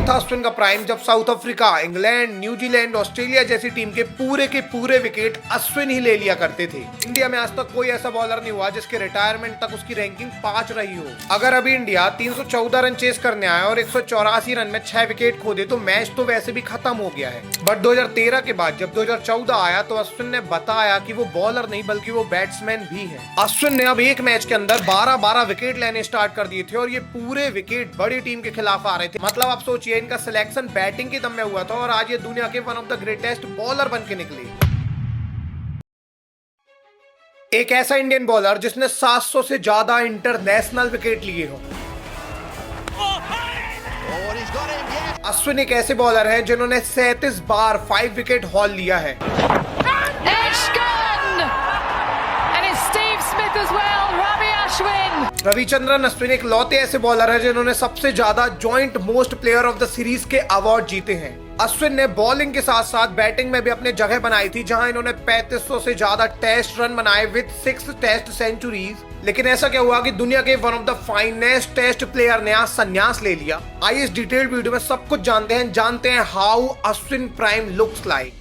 था अश्विन का प्राइम, जब south Africa, England, New Zealand, Australia जैसी टीम के पूरे विकेट अश्विन ही ले लिया करते थे। इंडिया में आज तक कोई ऐसा बॉलर नहीं हुआ जिसके रिटायरमेंट तक उसकी रैंकिंग 5 रही हो। अगर अभी इंडिया 314 रन चेस करने आया और 184 रन में 6 विकेट खो दे तो मैच तो वैसे भी खत्म हो गया है। बट 2013 के बाद जब 2014 आया तो अश्विन ने बताया कि वो बॉलर नहीं बल्कि वो बैट्समैन भी है। अश्विन ने अब एक मैच के अंदर 12-12 विकेट लेने स्टार्ट कर दिए थे और ये पूरे विकेट बड़ी टीम के खिलाफ आ रहे थे। मतलब आप सोचिए, इनका सिलेक्शन बैटिंग के दम में हुआ था और आज ये दुनिया के one of the greatest bowler बन के निकले। एक ऐसा इंडियन बॉलर जिसने 700 से ज्यादा इंटरनेशनल विकेट लिए हो। अश्विन एक ऐसे बॉलर हैं जिन्होंने 37 बार 5 विकेट हॉल लिया है। रविचंद्रन अश्विन एक लौते ऐसे बॉलर है जिन्होंने सबसे ज्यादा joint most player of the series के अवार्ड जीते हैं। अश्विन ने बॉलिंग के साथ साथ बैटिंग में भी अपनी जगह बनाई थी, जहां इन्होंने 3500 से ज्यादा टेस्ट रन बनाए विद 6 टेस्ट सेंचुरीज। लेकिन ऐसा क्या हुआ कि दुनिया के one of the finest test player ने आज संन्यास ले लिया। आइए इस डिटेल्ड वीडियो में सब कुछ जानते हैं how Ashwin prime looks like.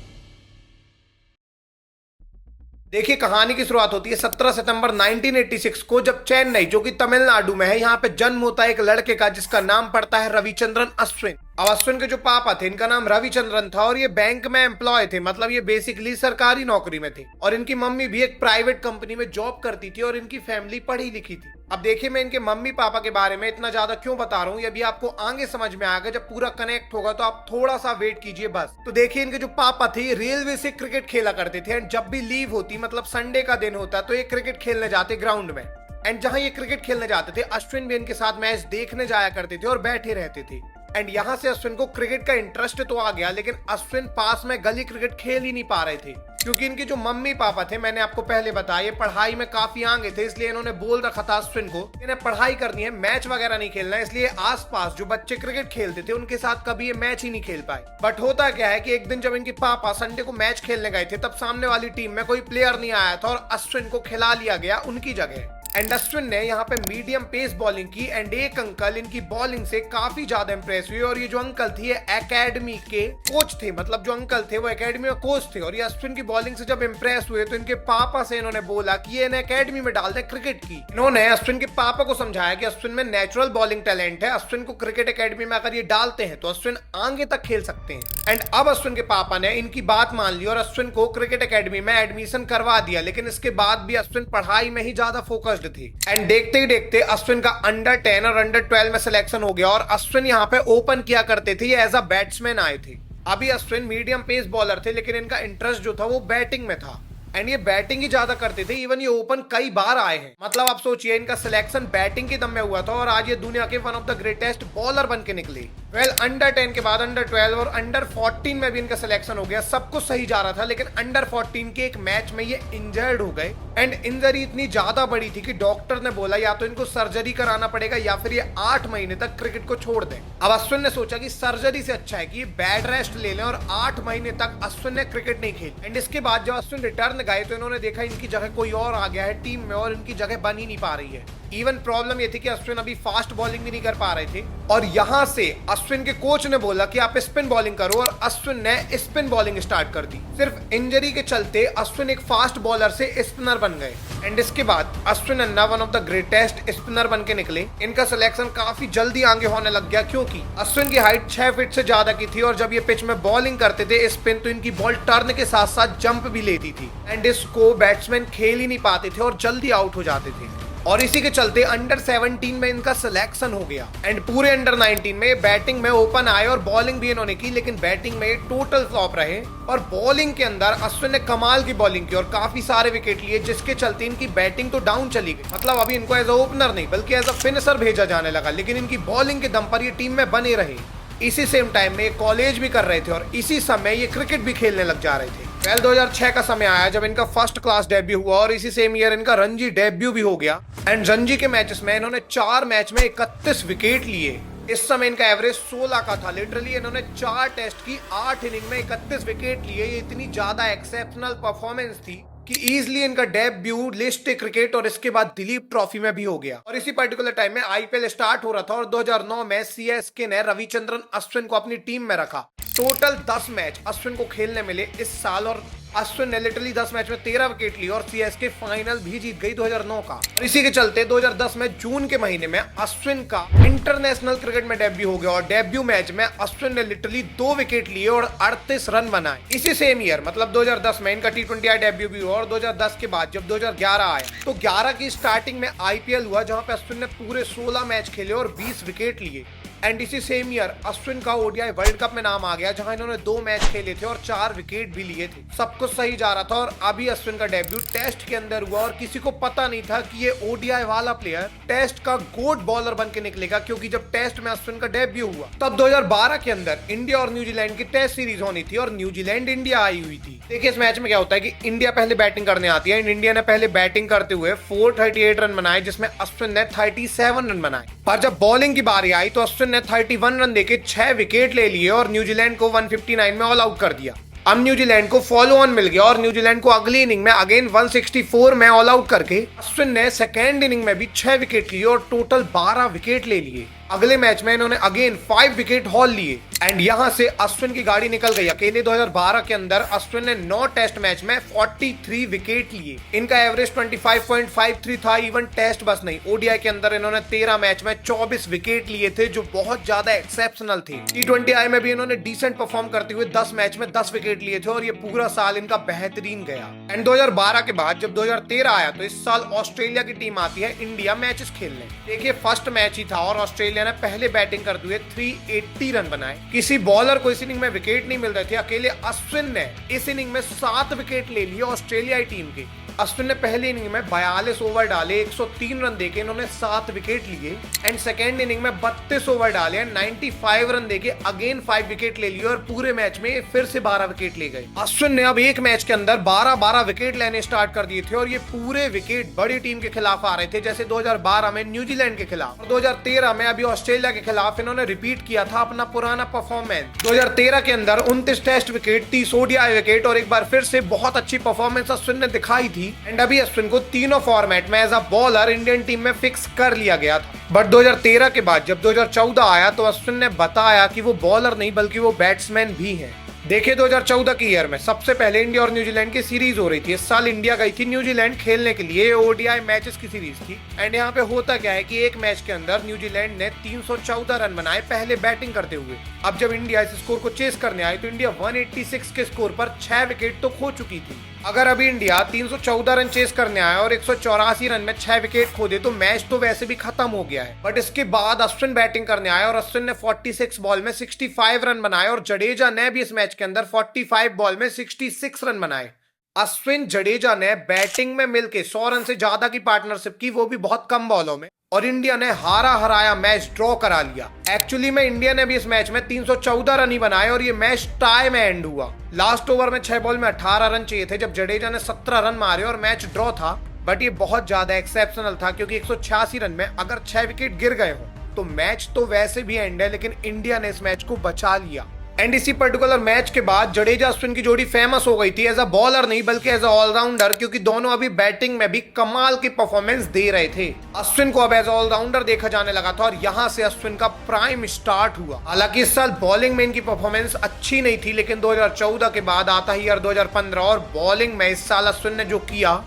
देखिए, कहानी की शुरुआत होती है 17 सितंबर 1986 को, जब चेन्नई, जो कि तमिलनाडु में है, यहाँ पे जन्म होता है एक लड़के का जिसका नाम पड़ता है रविचंद्रन अश्विन। अब अश्विन के जो पापा थे, इनका नाम रविचंद्रन था और ये बैंक में एम्प्लॉय थे, मतलब ये बेसिकली सरकारी नौकरी में थे। और इनकी मम्मी भी एक प्राइवेट कंपनी में जॉब करती थी और इनकी फैमिली पढ़ी लिखी थी। अब देखिए, मैं इनके मम्मी पापा के बारे में इतना ज्यादा क्यों बता रहा हूँ, ये भी आपको आगे समझ में आएगा। जब पूरा कनेक्ट होगा तो आप थोड़ा सा वेट कीजिए बस। तो देखिए, इनके जो पापा थे रेलवे से क्रिकेट खेला करते थे एंड जब भी लीव होती, मतलब संडे का दिन होता, तो ये क्रिकेट खेलने जाते ग्राउंड में। एंड जहां ये क्रिकेट खेलने जाते थे, अश्विन भी इनके साथ मैच देखने जाया करते थे और बैठे रहते थे। एंड यहाँ से अश्विन को क्रिकेट का इंटरेस्ट तो आ गया, लेकिन अश्विन पास में गली क्रिकेट खेल ही नहीं पा रहे थे, क्योंकि इनके जो मम्मी पापा थे, मैंने आपको पहले बताया, ये पढ़ाई में काफी आगे थे। इसलिए इन्होंने बोल रखा था अश्विन को, इन्हें पढ़ाई करनी है, मैच वगैरह नहीं खेलना है। इसलिए आसपास जो बच्चे क्रिकेट खेलते थे उनके साथ कभी ये मैच ही नहीं खेल पाए। बट होता क्या है कि एक दिन जब इनके पापा संडे को मैच खेलने गए थे, तब सामने वाली टीम में कोई प्लेयर नहीं आया था और अश्विन को खिला लिया गया उनकी जगह। एंड अश्विन ने यहाँ पे मीडियम पेस बॉलिंग की एंड एक अंकल इनकी बॉलिंग से काफी ज्यादा इंप्रेस हुए। और ये जो अंकल थे ये एकेडमी के कोच थे, मतलब जो अंकल थे वो एकेडमी में कोच थे। और ये अश्विन की बॉलिंग से जब इंप्रेस हुए तो इनके पापा से इन्होंने बोला कि ये इन्हें एकेडमी में डाल दे क्रिकेट की। इन्होंने अश्विन के पापा को समझाया कि अश्विन में नेचुरल बॉलिंग टैलेंट है, अश्विन को क्रिकेट एकेडमी में अगर ये डालते हैं तो अश्विन आगे तक खेल सकते हैं। एंड अब अश्विन के पापा ने इनकी बात मान ली और अश्विन को क्रिकेट एकेडमी में एडमिशन करवा दिया। लेकिन इसके बाद भी अश्विन पढ़ाई में ही ज्यादा फोकस्ड थे। एंड देखते ही देखते अश्विन का अंडर 10 और अंडर 12 में सिलेक्शन हो गया और अश्विन यहाँ पे ओपन किया करते थे, ये एज अ बैट्समैन आए थे। अभी अश्विन मीडियम पेस बॉलर थे, लेकिन इनका इंटरेस्ट जो था वो बैटिंग में था एंड ये बैटिंग ही ज्यादा करते थे। इवन ये ओपन कई बार आए हैं। मतलब आप सोचिए, इनका सिलेक्शन बैटिंग के दम में हुआ था और आज ये दुनिया के one of the greatest bowler बन के निकले। वेल, अंडर 10 के बाद अंडर 12 और अंडर 14 में भी इनका सिलेक्शन हो गया। सब कुछ सही जा रहा था, लेकिन अंडर 14 के एक मैच में ये इंजर्ड हो गए एंड इंजरी इतनी ज्यादा बड़ी थी कि डॉक्टर ने बोला या तो इनको सर्जरी कराना पड़ेगा या फिर ये 8 महीने तक क्रिकेट को छोड़ दें। अब अश्विन ने सोचा कि सर्जरी से अच्छा है कि ये बेड रेस्ट ले लें और 8 महीने तक अश्विन ने क्रिकेट नहीं खेली। एंड इसके बाद जब अश्विन रिटर्न गए तो इन्होंने देखा इनकी जगह कोई और आ गया है टीम में और इनकी जगह बन ही नहीं पा रही है। इवन प्रॉब्लम ये थी कि अश्विन अभी फास्ट बॉलिंग भी नहीं कर पा रहे थे और यहाँ से अश्विन के कोच ने बोला कि आप स्पिन बॉलिंग करो और अश्विन ने स्पिन बॉलिंग स्टार्ट कर दी। सिर्फ इंजरी के चलते अश्विन एक फास्ट बॉलर से स्पिनर बन गए एंड इसके बाद Ashwin Anna one of the greatest spinner बन के निकले। इनका सिलेक्शन काफी जल्दी आगे होने लग गया, क्योंकि अश्विन की हाइट 6 फीट से ज्यादा की थी और जब ये पिच में बॉलिंग करते थे स्पिन, तो इनकी बॉल टर्न के साथ साथ जंप भी लेती थी एंड इसको बैट्समैन खेल ही नहीं पाते थे और जल्दी आउट हो जाते थे। और इसी के चलते अंडर 17 में इनका सिलेक्शन हो गया एंड पूरे अंडर 19 में बैटिंग में ओपन आए और बॉलिंग भी इन्होंने की, लेकिन बैटिंग में टोटल फ्लॉप रहे। और बॉलिंग के अंदर अश्विन ने कमाल की बॉलिंग की और काफी सारे विकेट लिए, जिसके चलते इनकी बैटिंग तो डाउन चली गई। मतलब अभी इनको एज अ ओपनर नहीं बल्कि एज अ फिनिशर भेजा जाने लगा, लेकिन इनकी बॉलिंग के दम पर ये टीम में बने रहे। इसी सेम टाइम में ये कॉलेज भी कर रहे थे और इसी समय ये क्रिकेट भी खेलने लग जा रहे थे। 2006 का समय आया जब इनका फर्स्ट क्लास डेब्यू हुआ और इसी सेम ईयर इनका रणजी डेब्यू भी हो गया एंड रणजी के मैचेस में इन्होंने 4 मैच में 31 विकेट लिए। इस समय इनका एवरेज 16 का था। लिटरली इन्होंने 4 टेस्ट की 8 इनिंग में 31 विकेट लिए। ये इतनी ज्यादा एक्सेप्शनल परफॉर्मेंस थी कि इजीली इनका डेब्यू लिस्ट क्रिकेट और इसके बाद दिलीप ट्रॉफी में भी हो गया। और इसी पर्टिकुलर टाइम में आईपीएल स्टार्ट हो रहा था और 2009 में सीएसके ने रविचंद्रन अश्विन को अपनी टीम में रखा। टोटल 10 मैच अश्विन को खेलने मिले इस साल और अश्विन ने लिटरली 10 मैच में 13 विकेट लिए और सीएसके फाइनल भी जीत गई 2009 का। और इसी के चलते 2010 में जून के महीने में अश्विन का इंटरनेशनल क्रिकेट में डेब्यू हो गया और डेब्यू मैच में अश्विन ने लिटरली 2 विकेट लिए और 38 रन बनाए। इसी सेम ईयर मतलब 2010 में इनका T20I डेब्यू भी हुआ और 2010 के बाद जब 2011 आया तो 11 की स्टार्टिंग में आईपीएल हुआ जहां पे अश्विन ने पूरे 16 मैच खेले और 20 विकेट लिए। एंड इसी सेम ईयर अश्विन का ओडीआई वर्ल्ड कप में नाम आ गया जहां इन्होंने 2 मैच खेले थे और 4 विकेट भी लिए थे। सब कुछ सही जा रहा था और अभी अश्विन का डेब्यू टेस्ट के अंदर हुआ और किसी को पता नहीं था कि ये ओडीआई वाला प्लेयर टेस्ट का गोट बॉलर बन के निकलेगा, क्योंकि जब टेस्ट में अश्विन का डेब्यू हुआ तब 2012 के अंदर इंडिया और न्यूजीलैंड की टेस्ट सीरीज होनी थी और न्यूजीलैंड इंडिया आई हुई थी। देखिए इस मैच में क्या होता है कि इंडिया पहले बैटिंग करने आती है। इंडिया ने पहले बैटिंग करते हुए 438 रन बनाए जिसमें अश्विन ने 37 रन बनाए। पर जब बॉलिंग की बारी आई तो अश्विन ने 31 रन देके 6 विकेट ले लिए और न्यूजीलैंड को 159 में ऑल आउट कर दिया। अब न्यूजीलैंड को फॉलो ऑन मिल गया और न्यूजीलैंड को अगली इनिंग में अगेन 164 में ऑल आउट करके अश्विन ने सेकेंड इनिंग में भी 6 विकेट लिए और टोटल 12 विकेट ले लिए। अगले मैच में इन्होंने अगेन 5 विकेट हॉल लिए एंड यहां से अश्विन की गाड़ी निकल गई। अकेले 2012 के अंदर अश्विन ने 9 टेस्ट मैच में 43 विकेट लिए। इनका एवरेज 25.53 था। इवन टेस्ट बस नहीं, ओडीआई के अंदर इन्होंने 13 मैच में 24 विकेट लिए थे जो बहुत ज्यादा एक्सेप्शनल थे। T20I में भी इन्होंने डिसेंट परफॉर्म करते हुए 10 मैच में 10 विकेट लिए थे और ये पूरा साल इनका बेहतरीन गया। एंड 2012 के बाद जब 2013 आया तो इस साल ऑस्ट्रेलिया की टीम आती है इंडिया मैचेस खेलने। देखिए फर्स्ट मैच ही था और ऑस्ट्रेलिया ने पहले बैटिंग करते हुए 380 रन बनाए। किसी बॉलर को इस इनिंग में विकेट नहीं मिल रहे थे। अकेले अश्विन ने इस इनिंग में 7 विकेट ले लिए ऑस्ट्रेलियाई टीम के। अश्विन ने पहली इनिंग में 42 ओवर डाले, 103 रन देके इन्होंने 7 विकेट लिए एंड सेकेंड इनिंग में 32 ओवर डाले, 95 रन देके अगेन 5 विकेट ले लिए और पूरे मैच में फिर से 12 विकेट ले गए। अश्विन ने अब एक मैच के अंदर 12-12 विकेट लेने स्टार्ट कर दिए थे और ये पूरे विकेट बड़ी टीम के खिलाफ आ रहे थे, जैसे 2012 में न्यूजीलैंड के खिलाफ और 2013 में अभी ऑस्ट्रेलिया के खिलाफ इन्होंने रिपीट किया था अपना पुराना परफॉर्मेंस। 2013 के अंदर 29 टेस्ट विकेट, 30 ओडीआई विकेट और एक बार फिर से बहुत अच्छी परफॉर्मेंस अश्विन ने दिखाई थी। एंड अभी अश्विन को तीनों फॉर्मेट में as a bowler Indian team में फिक्स कर लिया गया था। बट 2013 के बाद जब 2014 आया तो अश्विन ने बताया कि वो बॉलर नहीं बल्कि वो बैट्समैन भी है। देखिए 2014 की ईयर में सबसे पहले इंडिया और न्यूजीलैंड की सीरीज हो रही थी। इस साल इंडिया गई थी न्यूजीलैंड खेलने के लिए, ओडीआई मैचेस की सीरीज थी। एंड यहाँ पे होता क्या है कि एक मैच के अंदर न्यूजीलैंड ने 314 रन बनाए पहले बैटिंग करते हुए। अब जब इंडिया इस स्कोर को चेस करने आई तो इंडिया 186 के स्कोर पर 6 विकेट तो खो चुकी थी। अगर अभी इंडिया 314 रन चेस करने आया और 184 रन में 6 विकेट खो दे तो मैच तो वैसे भी खत्म हो गया है। बट इसके बाद अश्विन बैटिंग करने आया और अश्विन ने 46 बॉल में 65 रन बनाए और जडेजा ने भी इस मैच के अंदर 45 बॉल में 66 रन बनाए। अश्विन जडेजा ने बैटिंग में मिलके 100 रन से ज्यादा की पार्टनरशिप की, वो भी बहुत कम बॉलों में, और इंडिया ने हारा हराया मैच ड्रॉ करा लिया। एक्चुअली में इंडिया ने भी इस मैच में 314 रन ही बनाए और ये मैच टाई में एंड हुआ। लास्ट ओवर में 6 बॉल में 18 रन चाहिए थे जब जडेजा ने 17 रन मारे और मैच ड्रॉ था। बट ये बहुत ज्यादा एक्सेप्शनल था क्योंकि 186 रन में अगर 6 विकेट गिर गए हो तो मैच तो वैसे भी एंड है, लेकिन इंडिया ने इस मैच को बचा लिया। एंड इसी पर्टिकुलर मैच के बाद जडेजा अश्विन की जोड़ी फेमस हो गई थी एज अ बॉलर नहीं बल्कि एज अ ऑलराउंडर, क्योंकि दोनों अभी बैटिंग में भी कमाल की परफॉर्मेंस दे रहे थे। अश्विन को अब एज ऑलराउंडर देखा जाने लगा था और यहां से अश्विन का प्राइम स्टार्ट हुआ। हालांकि इस साल बॉलिंग में इनकी परफॉर्मेंस अच्छी नहीं थी, लेकिन 2014 के बाद आता ही ईयर 2015 और बॉलिंग में इस साल अश्विन ने जो किया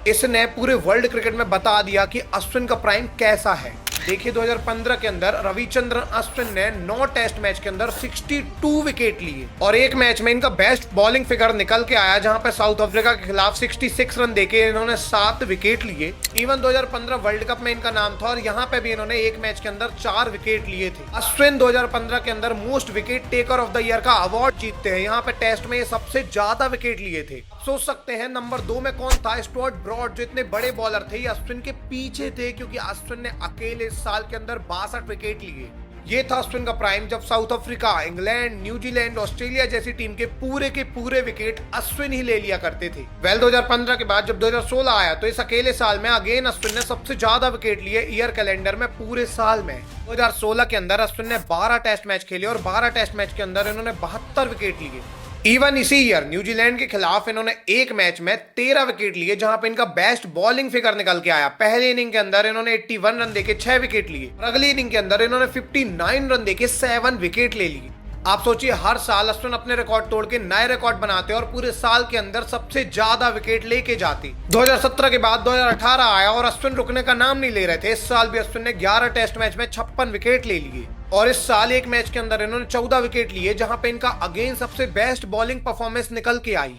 इसने पूरे वर्ल्ड क्रिकेट में बता दिया कि अश्विन का प्राइम कैसा है। देखिए 2015 के अंदर रविचंद्रन अश्विन ने 9 टेस्ट मैच के अंदर 62 विकेट लिए और एक मैच में इनका बेस्ट बॉलिंग फिगर निकल के आया जहां पे साउथ अफ्रीका के खिलाफ 66 रन देके इन्होंने 7 विकेट लिए। इवन 2015 वर्ल्ड कप में इनका नाम था और यहाँ पे भी इन्होंने एक मैच के अंदर 4 विकेट लिए थे। अश्विन 2015 के अंदर most wicket taker of the year का अवार्ड जीतते हैं। यहाँ पे टेस्ट में ये सबसे ज्यादा विकेट लिए थे। सोच सकते हैं नंबर 2 में कौन था? स्टुअर्ट ब्रॉड, जो इतने बड़े बॉलर थे, ये अश्विन के पीछे थे क्योंकि अश्विन ने अकेले साल के अंदर 62 विकेट लिए। ये था अश्विन का प्राइम जब south Africa, England, New Zealand, Australia जैसी टीम के पूरे विकेट अश्विन ही ले लिया करते थे। 2015 के बाद जब 2016 आया तो इस अकेले साल में अगेन अश्विन ने सबसे ज्यादा विकेट लिए ईयर कैलेंडर में पूरे साल में। 2016 के अंदर अश्विन ने 12 टेस्ट मैच खेले और 12 टेस्ट मैच के अंदर इन्होंने 72 विकेट लिए। इवन इसी ईयर न्यूजीलैंड के खिलाफ इन्होंने एक मैच में 13 विकेट लिए, जहां पे इनका बेस्ट बॉलिंग फिगर निकल के आया। पहले इनिंग के अंदर इन्होंने 81 रन देके 6 विकेट लिए और अगली इनिंग के अंदर इन्होंने 59 रन देके 7 विकेट ले लिए। आप सोचिए, हर साल अश्विन अपने रिकॉर्ड तोड़ के नए रिकॉर्ड बनाते और पूरे साल के अंदर सबसे ज्यादा विकेट लेके जाते। 2017 के बाद 2018 आया और अश्विन रुकने का नाम नहीं ले रहे थे। इस साल भी अश्विन ने 11 टेस्ट मैच में 56 विकेट ले लिए और इस साल एक मैच के अंदर इन्होंने 14 विकेट लिए, जहां पे इनका अगेन सबसे बेस्ट बॉलिंग परफॉर्मेंस निकल के आई।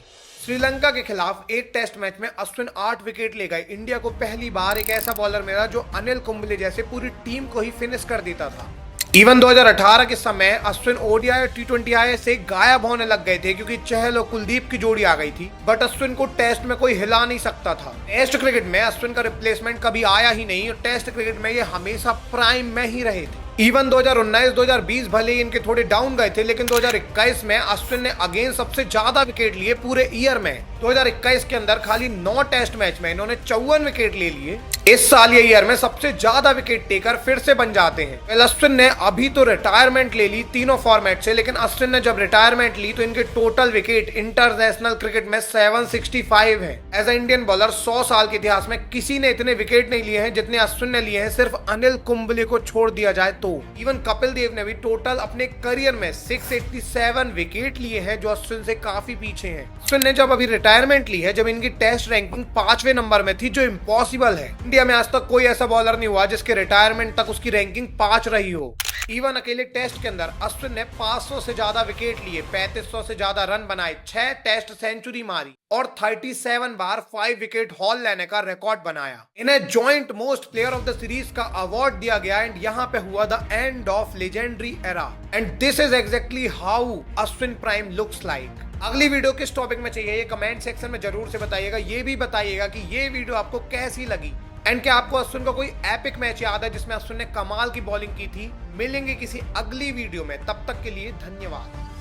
श्रीलंका के खिलाफ एक टेस्ट मैच में अश्विन 8 विकेट ले गए। इंडिया को पहली बार एक ऐसा बॉलर मिला जो अनिल कुंबले जैसे पूरी टीम को ही फिनिश कर देता था। इवन 2018 के समय अश्विन ओडीआई और T20I से गायब होने लग गए थे क्योंकि चहल और कुलदीप की जोड़ी आ गई थी, बट अश्विन को टेस्ट में कोई हिला नहीं सकता था। टेस्ट क्रिकेट में अश्विन का रिप्लेसमेंट कभी आया ही नहीं और टेस्ट क्रिकेट में ये हमेशा प्राइम में ही रहे थे। इवन 2019-2020 भले ही इनके थोड़े डाउन गए थे, लेकिन 2021 में अश्विन ने अगेन सबसे ज्यादा विकेट लिए पूरे ईयर में। 2021 के अंदर खाली 9 टेस्ट मैच में इन्होंने 54 विकेट ले लिए। इस साल ये ईयर में सबसे ज्यादा विकेट टेकर फिर से बन जाते हैं। अश्विन ने अभी तो रिटायरमेंट ले ली तीनों फॉर्मेट से, लेकिन अश्विन ने जब रिटायरमेंट ली तो इनके टोटल विकेट इंटरनेशनल क्रिकेट में 765 है। एज अ इंडियन बॉलर 100 साल के इतिहास में किसी ने इतने विकेट नहीं लिए हैं जितने अश्विन ने लिए हैं, सिर्फ अनिल कुंबले को छोड़ दिया जाए तो। इवन कपिल देव ने भी टोटल अपने करियर में 687 विकेट लिए हैं, जो अश्विन से काफी पीछे हैं। अश्विन ने जब अभी रिटायरमेंट ली है, जब इनकी टेस्ट रैंकिंग 5वें नंबर में थी, जो इम्पॉसिबल है। इंडिया में आज तक कोई ऐसा बॉलर नहीं हुआ जिसके रिटायरमेंट तक उसकी रैंकिंग 5 रही हो। इवन अकेले टेस्ट के अंदर अश्विन ने 500 से ज्यादा विकेट लिए, 3500 से ज्यादा रन बनाए, 6 टेस्ट सेंचुरी मारी और 37 बार 5 विकेट हॉल लेने का रिकॉर्ड बनाया। इन्हें joint most player of the series का अवार्ड दिया गया एंड यहाँ पे हुआ the end of legendary era and this is exactly how Ashwin prime looks like. अगली वीडियो किस टॉपिक में चाहिए ये कमेंट सेक्शन में जरूर से बताइएगा। ये भी बताइएगा कि ये वीडियो आपको कैसी लगी एंड क्या आपको अश्विन का कोई एपिक मैच याद है जिसमें अश्विन ने कमाल की बॉलिंग की थी। मिलेंगे किसी अगली वीडियो में, तब तक के लिए धन्यवाद।